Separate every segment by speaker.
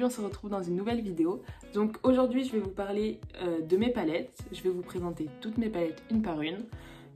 Speaker 1: aujourd'hui on se retrouve dans une nouvelle vidéo. Donc aujourd'hui je vais vous parler de mes palettes. Je vais vous présenter toutes mes palettes une par une.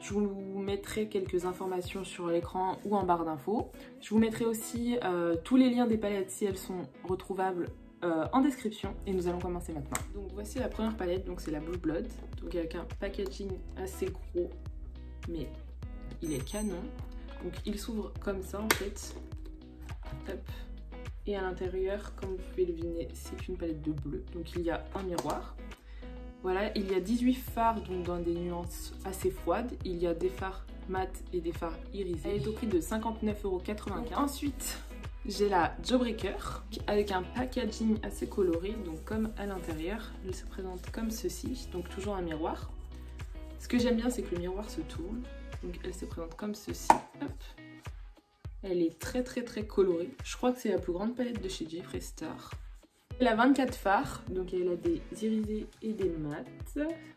Speaker 1: Je vous mettrai quelques informations sur l'écran ou en barre d'infos. Je vous mettrai aussi tous les liens des palettes si elles sont retrouvables en description. Et nous allons commencer maintenant. Donc voici la première palette, donc c'est la Blue Blood. Donc avec un packaging assez gros, mais il est canon. Donc il s'ouvre comme ça en fait. Hop. Et à l'intérieur, comme vous pouvez le deviner, c'est une palette de bleu. Donc il y a un miroir. Voilà, il y a 18 fards donc dans des nuances assez froides. Il y a des fards mat et des fards irisés. Elle est au prix de 59,95 €. Ensuite, j'ai la Jawbreaker avec un packaging assez coloré. Donc comme à l'intérieur, elle se présente comme ceci. Donc toujours un miroir. Ce que j'aime bien, c'est que le miroir se tourne. Donc elle se présente comme ceci. Hop. Elle est très colorée. Je crois que c'est la plus grande palette de chez Jeffree Star. Elle a 24 fards, donc elle a des irisés et des mats.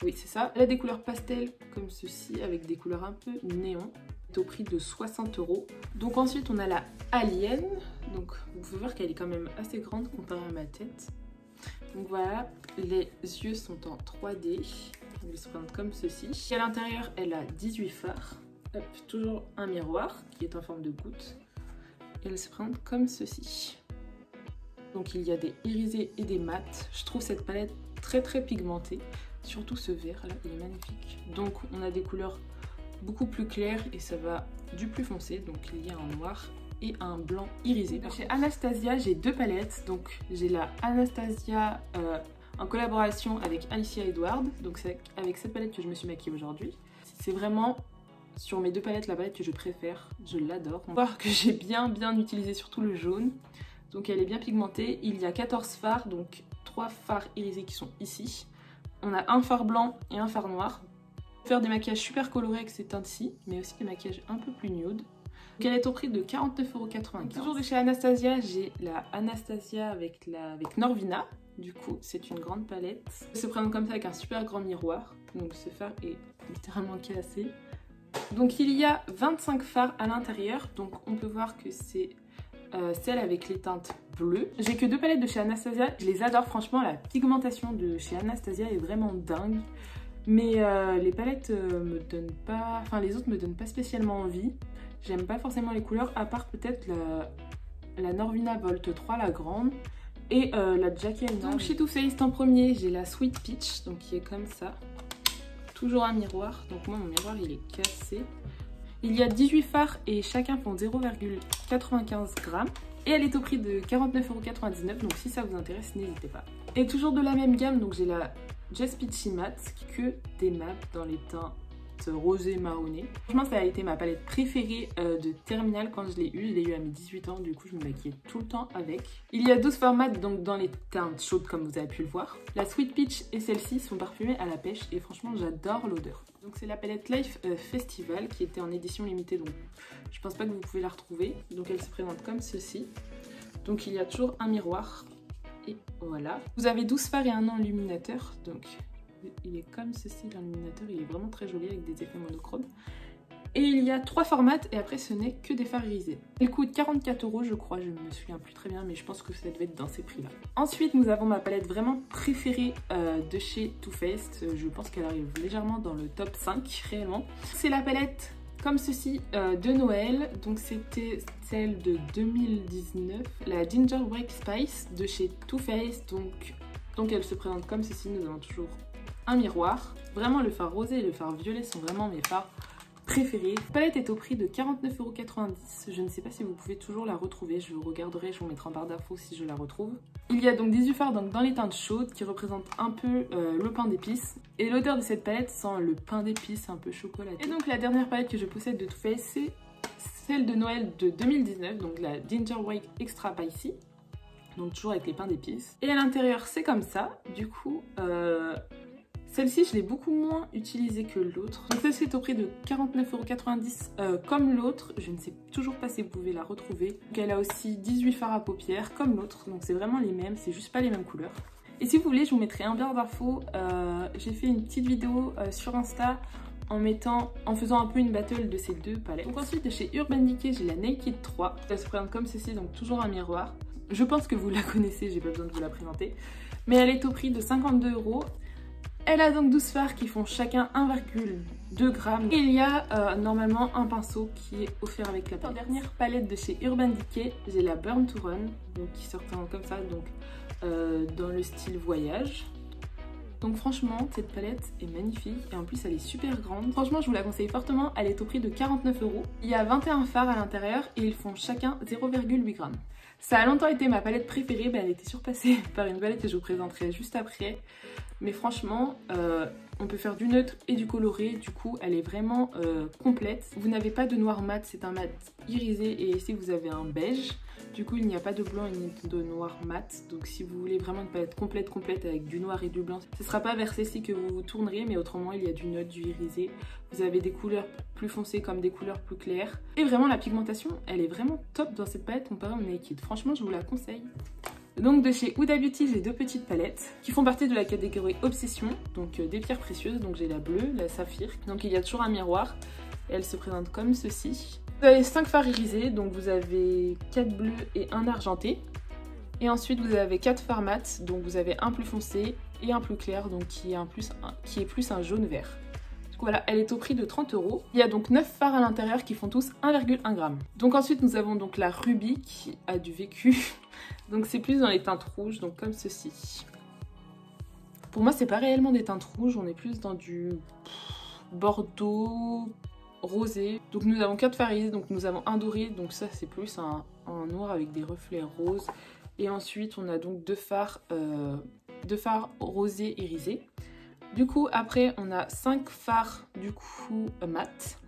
Speaker 1: Oui, c'est ça. Elle a des couleurs pastel comme ceci, avec des couleurs un peu néon. C'est au prix de 60 €. Donc ensuite, on a la Alien. Donc vous pouvez voir qu'elle est quand même assez grande comparée à ma tête. Donc voilà, les yeux sont en 3D. Elle se présente comme ceci. Et à l'intérieur, elle a 18 fards. Hop, toujours un miroir qui est en forme de goutte. Et elle se présente comme ceci. Donc il y a des irisés et des mats. Je trouve cette palette très pigmentée. Surtout ce vert là, il est magnifique. Donc on a des couleurs beaucoup plus claires et ça va du plus foncé. Donc il y a un noir et un blanc irisé. Chez Anastasia, j'ai deux palettes. Donc j'ai la Anastasia en collaboration avec Alicia Edwards. Donc c'est avec cette palette que je me suis maquillée aujourd'hui. C'est vraiment sur mes deux palettes la palette que je préfère. Je l'adore. On va voir que j'ai bien utilisé surtout le jaune. Donc elle est bien pigmentée. Il y a 14 fards, donc 3 fards irisés qui sont ici. On a un fard blanc et un fard noir. On peut faire des maquillages super colorés avec ces teintes-ci, mais aussi des maquillages un peu plus nude. Donc elle est au prix de 49,95 €. Toujours de chez Anastasia, j'ai la Anastasia avec Norvina. Du coup, c'est une grande palette. Elle se présente comme ça avec un super grand miroir. Donc ce fard est littéralement cassé. Donc il y a 25 fards à l'intérieur. Donc on peut voir que c'est celle avec les teintes bleues. J'ai que deux palettes de chez Anastasia. Je les adore, franchement. La pigmentation de chez Anastasia est vraiment dingue. Mais les palettes me donnent pas... Enfin, les autres me donnent pas spécialement envie. J'aime pas forcément les couleurs, à part peut-être la Norvina Volt 3, la grande. Et la Jackie Aina. Donc chez Too Faced en premier, j'ai la Sweet Peach, donc qui est comme ça. Toujours un miroir. Donc moi, mon miroir, il est cassé. Il y a 18 fards et chacun font 0,95 g. Et elle est au prix de 49,99 €. Donc si ça vous intéresse, n'hésitez pas. Et toujours de la même gamme, donc j'ai la Just Peachy Matte, que des mats dans les teintes rosé marronné. Franchement, ça a été ma palette préférée de terminale quand je l'ai eue. Je l'ai eue à mes 18 ans, du coup je me maquillais tout le temps avec. Il y a 12 formats donc dans les teintes chaudes comme vous avez pu le voir. La Sweet Peach et celle-ci sont parfumées à la pêche et franchement j'adore l'odeur. Donc c'est la palette Life Festival qui était en édition limitée, donc je pense pas que vous pouvez la retrouver. Donc elle se présente comme ceci. Donc il y a toujours un miroir et voilà. Vous avez 12 fards et un enluminateur, donc il est comme ceci, l'illuminateur, il est vraiment très joli avec des effets monochromes. Et il y a 3 formats et après ce n'est que des fards irisés. Elle coûte 44 € je crois, je ne me souviens plus très bien mais je pense que ça devait être dans ces prix là. Ensuite nous avons ma palette vraiment préférée de chez Too Faced. Je pense qu'elle arrive légèrement dans le top 5 réellement. C'est la palette comme ceci de Noël, donc c'était celle de 2019, la Gingerbread Spice de chez Too Faced. Donc elle se présente comme ceci, nous avons toujours un miroir. Vraiment le fard rosé et le fard violet sont vraiment mes fards préférés. La palette est au prix de 49,90 €. Je ne sais pas si vous pouvez toujours la retrouver. Je regarderai, je vous mettrai en barre d'infos si je la retrouve. Il y a donc 18 fards dans les teintes chaudes qui représentent un peu le pain d'épices. Et l'odeur de cette palette sent le pain d'épices un peu chocolaté. Et donc la dernière palette que je possède de Too Faced, c'est celle de Noël de 2019. Donc la Gingerbread Extra Spicy. Donc toujours avec les pains d'épices. Et à l'intérieur c'est comme ça. Du coup... celle-ci, je l'ai beaucoup moins utilisée que l'autre. Donc celle-ci est au prix de 49,90 € comme l'autre. Je ne sais toujours pas si vous pouvez la retrouver. Donc elle a aussi 18 fards à paupières comme l'autre. Donc c'est vraiment les mêmes, c'est juste pas les mêmes couleurs. Et si vous voulez, je vous mettrai un barre d'infos. J'ai fait une petite vidéo sur Insta en faisant un peu une battle de ces deux palettes. Donc ensuite, de chez Urban Decay, j'ai la Naked 3. Elle se présente comme ceci, donc toujours un miroir. Je pense que vous la connaissez, j'ai pas besoin de vous la présenter. Mais elle est au prix de 52 €. Elle a donc 12 fards qui font chacun 1,2 g. Et il y a normalement un pinceau qui est offert avec la palette. En dernière palette de chez Urban Decay, j'ai la Burn to Run, donc qui sort comme ça, donc dans le style voyage. Donc franchement, cette palette est magnifique et en plus elle est super grande. Franchement, je vous la conseille fortement, elle est au prix de 49 €. Il y a 21 fards à l'intérieur et ils font chacun 0,8 g. Ça a longtemps été ma palette préférée, elle était surpassée par une palette que je vous présenterai juste après. Mais franchement, on peut faire du neutre et du coloré, du coup elle est vraiment complète. Vous n'avez pas de noir mat, c'est un mat irisé et ici vous avez un beige. Du coup il n'y a pas de blanc et de noir mat, donc si vous voulez vraiment une palette complète avec du noir et du blanc, ce ne sera pas vers celle-ci que vous vous tournerez, mais autrement il y a du neutre, du irisé. Vous avez des couleurs plus foncées comme des couleurs plus claires. Et vraiment la pigmentation, elle est vraiment top dans cette palette comparée au Naked. Franchement je vous la conseille. Donc de chez Huda Beauty, j'ai deux petites palettes qui font partie de la catégorie Obsession, donc des pierres précieuses. Donc j'ai la bleue, la saphir, donc il y a toujours un miroir et elle se présente comme ceci. Vous avez 5 fards irisés, donc vous avez 4 bleus et 1 argenté. Et ensuite vous avez 4 fards mat, donc vous avez un plus foncé et un plus clair, donc qui est plus un jaune vert. Donc voilà, elle est au prix de 30 €. Il y a donc 9 fards à l'intérieur qui font tous 1,1 g. Donc ensuite nous avons donc la Ruby qui a du vécu. Donc c'est plus dans les teintes rouges, donc comme ceci. Pour moi c'est pas réellement des teintes rouges, on est plus dans du bordeaux rosé. Donc nous avons 4 fards irisés, donc nous avons un doré, donc ça c'est plus un noir avec des reflets roses. Et ensuite on a donc deux fards rosés irisés. Du coup après on a 5 fards du coup mat.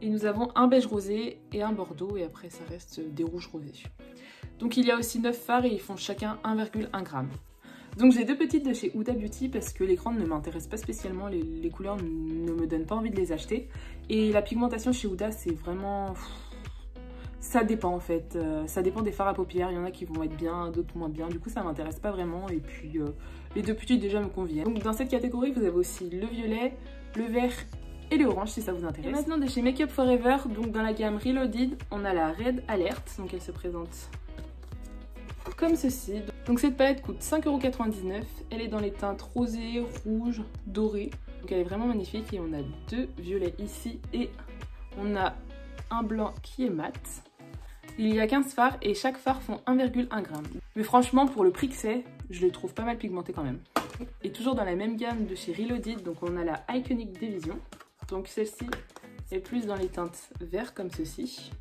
Speaker 1: Et nous avons un beige rosé et un bordeaux et après ça reste des rouges rosés. Donc il y a aussi 9 fards et ils font chacun 1,1 g. Donc j'ai deux petites de chez Huda Beauty parce que les grandes ne m'intéressent pas spécialement, les couleurs ne me donnent pas envie de les acheter. Et la pigmentation chez Huda c'est vraiment... ça dépend en fait, ça dépend des fards à paupières, il y en a qui vont être bien, d'autres moins bien, du coup ça m'intéresse pas vraiment et puis les deux petites déjà me conviennent. Donc dans cette catégorie vous avez aussi le violet, le vert et le orange si ça vous intéresse. Et maintenant de chez Make Up For Ever, donc dans la gamme Reloaded, on a la Red Alert, donc elle se présente comme ceci. Donc cette palette coûte 5,99 €, elle est dans les teintes rosé, rouge, doré, donc elle est vraiment magnifique et on a deux violets ici et on a un blanc qui est mat. Il y a 15 fards et chaque fard font 1,1 g. Mais franchement pour le prix que c'est, je les trouve pas mal pigmentés quand même. Et toujours dans la même gamme de chez Reloaded, donc on a la Iconic Division. Donc celle-ci est plus dans les teintes vert comme ceci.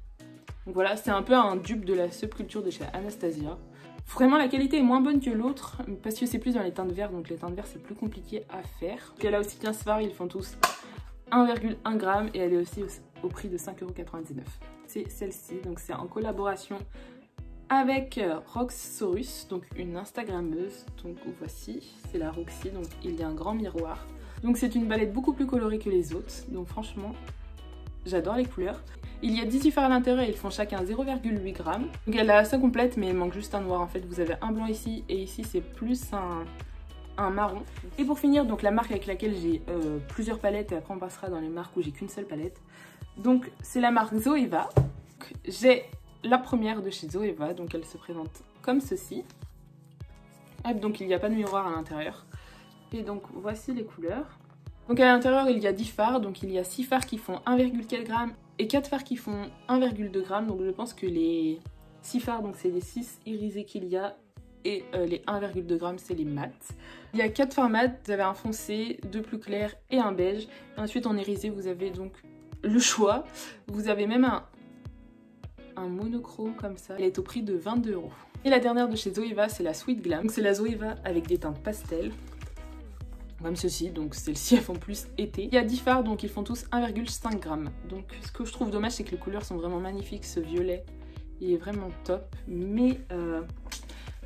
Speaker 1: Donc voilà, c'est un peu un dupe de la Subculture de chez Anastasia. Vraiment la qualité est moins bonne que l'autre parce que c'est plus dans les teintes verts, donc les teintes verts c'est plus compliqué à faire. Puis elle a aussi 15 fards, ils font tous 1,1 g et elle est aussi au prix de 5,99 €. C'est celle-ci, donc c'est en collaboration avec Roxsaurus, donc une Instagrammeuse. Donc voici, c'est la Roxy, donc il y a un grand miroir. Donc c'est une palette beaucoup plus colorée que les autres, donc franchement j'adore les couleurs. Il y a 18 fards à l'intérieur et ils font chacun 0,8 g. Donc elle est assez complète mais il manque juste un noir en fait. Vous avez un blanc ici et ici c'est plus un marron. Et pour finir, donc la marque avec laquelle j'ai plusieurs palettes et après on passera dans les marques où j'ai qu'une seule palette. Donc c'est la marque Zoeva. J'ai la première de chez Zoeva, donc elle se présente comme ceci. Hop, donc il n'y a pas de miroir à l'intérieur. Et donc voici les couleurs. Donc à l'intérieur il y a 10 fards, donc il y a 6 fards qui font 1,4 g et 4 fards qui font 1,2 g. Donc je pense que les 6 fards, donc c'est les 6 irisés qu'il y a et les 1,2 g c'est les mat. Il y a 4 fards mat, vous avez un foncé, 2 plus clairs et un beige. Et ensuite en irisé vous avez donc le choix. Vous avez même un monochrome comme ça. Elle est au prix de 22 €. Et la dernière de chez Zoeva c'est la Sweet Glam. Donc c'est la Zoeva avec des teintes pastel. Comme ceci, donc celles-ci elles font plus été. Il y a 10 fards donc ils font tous 1,5 g. Donc ce que je trouve dommage c'est que les couleurs sont vraiment magnifiques. Ce violet il est vraiment top mais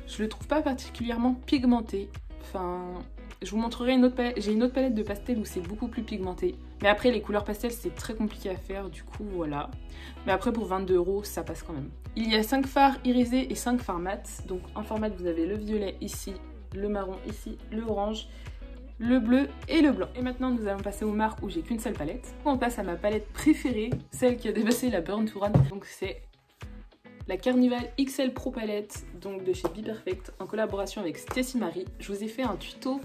Speaker 1: je le trouve pas particulièrement pigmenté. Enfin je vous montrerai une autre palette, j'ai une autre palette de pastel où c'est beaucoup plus pigmenté. Mais après les couleurs pastel c'est très compliqué à faire du coup voilà. Mais après pour 22 € ça passe quand même. Il y a 5 fards irisés et 5 fards mat. Donc en format vous avez le violet ici, le marron ici, le orange, le bleu et le blanc. Et maintenant nous allons passer aux marques où j'ai qu'une seule palette. On passe à ma palette préférée, celle qui a dépassé la Burn to Run. Donc c'est la Carnival XL Pro Palette, donc de chez Be Perfect, en collaboration avec Stécie Marie. Je vous ai fait un tuto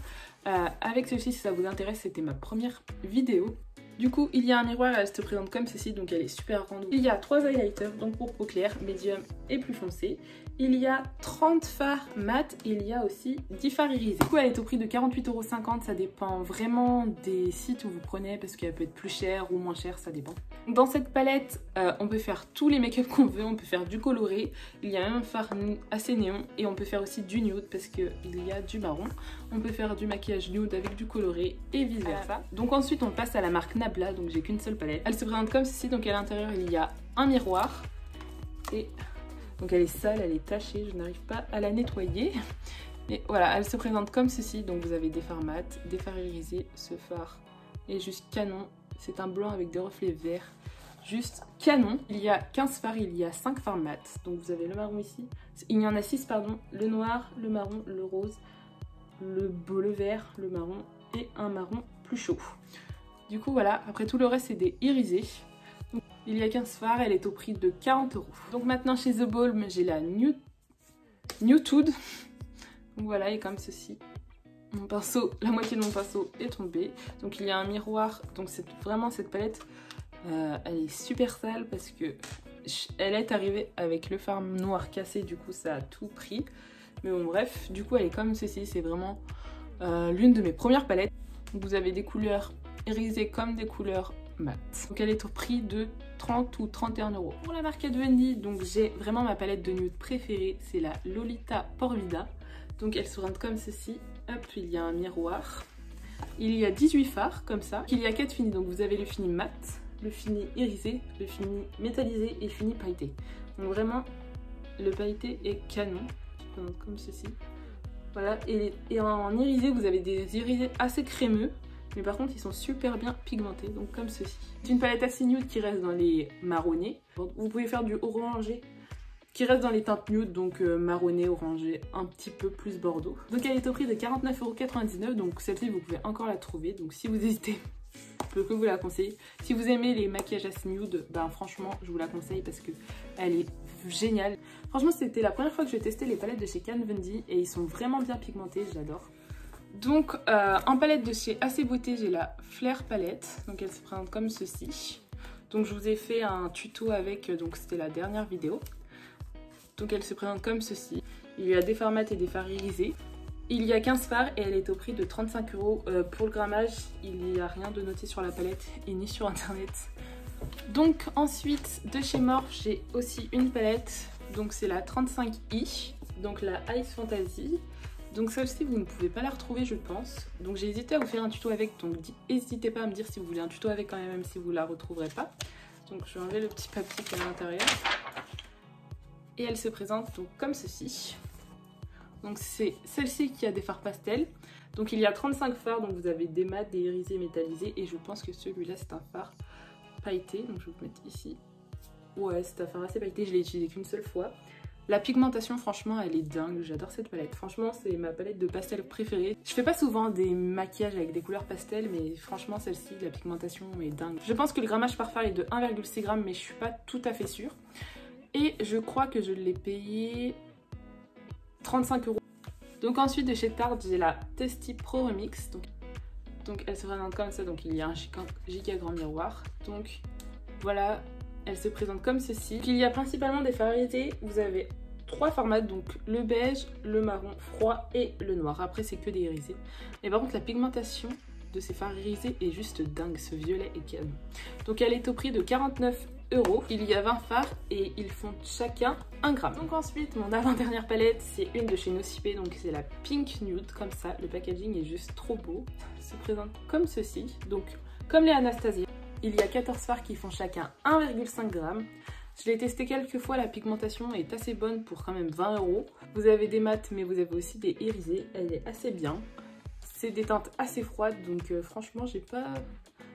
Speaker 1: avec ceci si ça vous intéresse, c'était ma première vidéo. Du coup, il y a un miroir, elle se présente comme ceci, donc elle est super grande. Il y a 3 highlighters, donc pour peau claire, médium et plus foncé. Il y a 30 fards mat et il y a aussi 10 fards irisés. Du coup, elle est au prix de 48,50 €, ça dépend vraiment des sites où vous prenez parce qu'elle peut être plus chère ou moins chère, ça dépend. Dans cette palette, on peut faire tous les make-up qu'on veut, on peut faire du coloré, il y a même un fard assez néon et on peut faire aussi du nude parce qu'il y a du marron. On peut faire du maquillage nude avec du coloré et vice versa. Donc ensuite, on passe à la marque Nabla, donc j'ai qu'une seule palette. Elle se présente comme ceci, donc à l'intérieur, il y a un miroir et... donc elle est sale, elle est tachée, je n'arrive pas à la nettoyer. Et voilà, elle se présente comme ceci. Donc vous avez des fards mat, des fards irisés. Ce phare est juste canon. C'est un blanc avec des reflets verts. Juste canon. Il y a 15 fards, il y a 5 fards mat. Donc vous avez le marron ici. Il y en a 6, pardon. Le noir, le marron, le rose, le bleu vert, le marron et un marron plus chaud. Du coup voilà, après tout le reste c'est des irisés. Il y a 15 fards, elle est au prix de 40 €. Donc maintenant chez The Balm, j'ai la Nude. Donc voilà, elle est comme ceci. Mon pinceau, la moitié de mon pinceau est tombée. Donc il y a un miroir. Donc c'est vraiment cette palette, elle est super sale parce que elle est arrivée avec le fard noir cassé. Du coup ça a tout pris. Mais bon bref, du coup elle est comme ceci. C'est vraiment l'une de mes premières palettes. Donc, vous avez des couleurs irisées comme des couleurs mat. Donc elle est au prix de 30 ou 31 €. Pour la marque Wendy, donc j'ai vraiment ma palette de nude préférée, c'est la Lolita Porvida. Donc elle se présente comme ceci. Hop, il y a un miroir. Il y a 18 fards comme ça. Il y a 4 finis, donc vous avez le fini mat, le fini irisé, le fini métallisé et le fini pailleté. Donc vraiment, le pailleté est canon. Il se présente comme ceci. Voilà, et en irisé, vous avez des irisés assez crémeux. Mais par contre ils sont super bien pigmentés, donc comme ceci. C'est une palette assez nude qui reste dans les marronnés. Vous pouvez faire du orangé qui reste dans les teintes nude, donc marronné, orangé, un petit peu plus bordeaux. Donc elle est au prix de 49,99 €, donc celle-ci vous pouvez encore la trouver. Donc si vous hésitez, je peux que vous la conseiller. Si vous aimez les maquillages assez nude, ben franchement je vous la conseille parce que elle est géniale. Franchement c'était la première fois que je testais les palettes de chez Kat Von D et ils sont vraiment bien pigmentés, j'adore. Donc en palette de chez AC Beauté, j'ai la Flair palette, donc elle se présente comme ceci. Donc je vous ai fait un tuto avec, donc c'était la dernière vidéo. Donc elle se présente comme ceci. Il y a des fards mat et des fards irisés. Il y a 15 fards et elle est au prix de 35 €. Pour le grammage, il n'y a rien de noté sur la palette et ni sur internet. Donc ensuite de chez Morphe, j'ai aussi une palette, donc c'est la 35i, donc la Ice Fantasy. Donc celle-ci vous ne pouvez pas la retrouver je pense. Donc j'ai hésité à vous faire un tuto avec, donc n'hésitez pas à me dire si vous voulez un tuto avec quand même si vous la retrouverez pas. Donc je vais enlever le petit papier qui est à l'intérieur. Et elle se présente donc comme ceci. Donc c'est celle-ci qui a des fards pastels. Donc il y a 35 fards, donc vous avez des mats, des irisés, métallisés. Et je pense que celui-là c'est un fard pailleté. Donc je vais vous mettre ici. Ouais, c'est un fard assez pailleté, je l'ai utilisé qu'une seule fois. La pigmentation, franchement, elle est dingue. J'adore cette palette. Franchement, c'est ma palette de pastel préférée. Je fais pas souvent des maquillages avec des couleurs pastel, mais franchement, celle-ci, la pigmentation est dingue. Je pense que le grammage par fard est de 1,6 g, mais je suis pas tout à fait sûre. Et je crois que je l'ai payé 35 €. Donc ensuite, de chez Tarte, j'ai la Testy Pro Remix. Donc elle se présente comme ça. Donc il y a un giga grand miroir. Donc voilà. Elle se présente comme ceci. Il y a principalement des fards irisés. Vous avez 3 formats, donc le beige, le marron froid et le noir. Après, c'est que des irisés. Et par contre, la pigmentation de ces fards irisés est juste dingue. Ce violet est canon. Donc, elle est au prix de 49 €. Il y a 20 fards et ils font chacun 1 g. Donc ensuite, mon avant-dernière palette, c'est une de chez Nocipé. Donc c'est la Pink Nude, comme ça. Le packaging est juste trop beau. Elle se présente comme ceci. Donc, comme les Anastasia. Il y a 14 fards qui font chacun 1,5 g. Je l'ai testé quelques fois, la pigmentation est assez bonne pour quand même 20 €. Vous avez des mats mais vous avez aussi des irisés, elle est assez bien. C'est des teintes assez froides donc franchement j'ai pas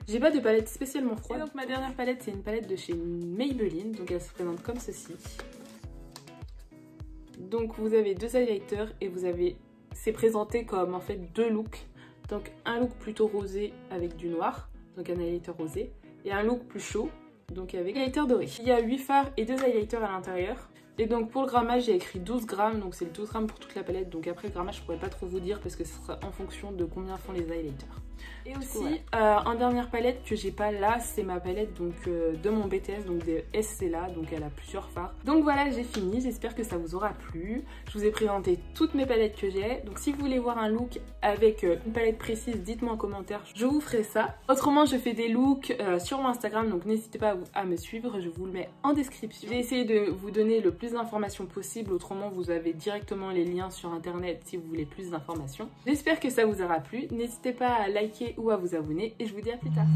Speaker 1: de palette spécialement froide. Et donc ma dernière palette c'est une palette de chez Maybelline, donc elle se présente comme ceci. Donc vous avez 2 highlighters et vous avez, c'est présenté comme en fait 2 looks. Donc un look plutôt rosé avec du noir. Donc un highlighter rosé, et un look plus chaud, donc avec highlighter doré. Il y a 8 fards et 2 highlighters à l'intérieur. Et donc pour le grammage, j'ai écrit 12 grammes, donc c'est le 12 grammes pour toute la palette. Donc après le grammage, je pourrais pas trop vous dire parce que ce sera en fonction de combien font les highlighters. Et aussi, en dernière palette que j'ai pas là, c'est ma palette donc de mon BTS, donc des SC là, donc elle a plusieurs fards. Donc voilà, j'ai fini, j'espère que ça vous aura plu. Je vous ai présenté toutes mes palettes que j'ai, donc si vous voulez voir un look avec une palette précise, dites-moi en commentaire, je vous ferai ça. Autrement, je fais des looks sur mon Instagram, donc n'hésitez pas à me suivre, je vous le mets en description. J'ai essayé de vous donner le plus d'informations possible, autrement vous avez directement les liens sur internet si vous voulez plus d'informations. J'espère que ça vous aura plu, n'hésitez pas à liker ou à vous abonner et je vous dis à plus tard.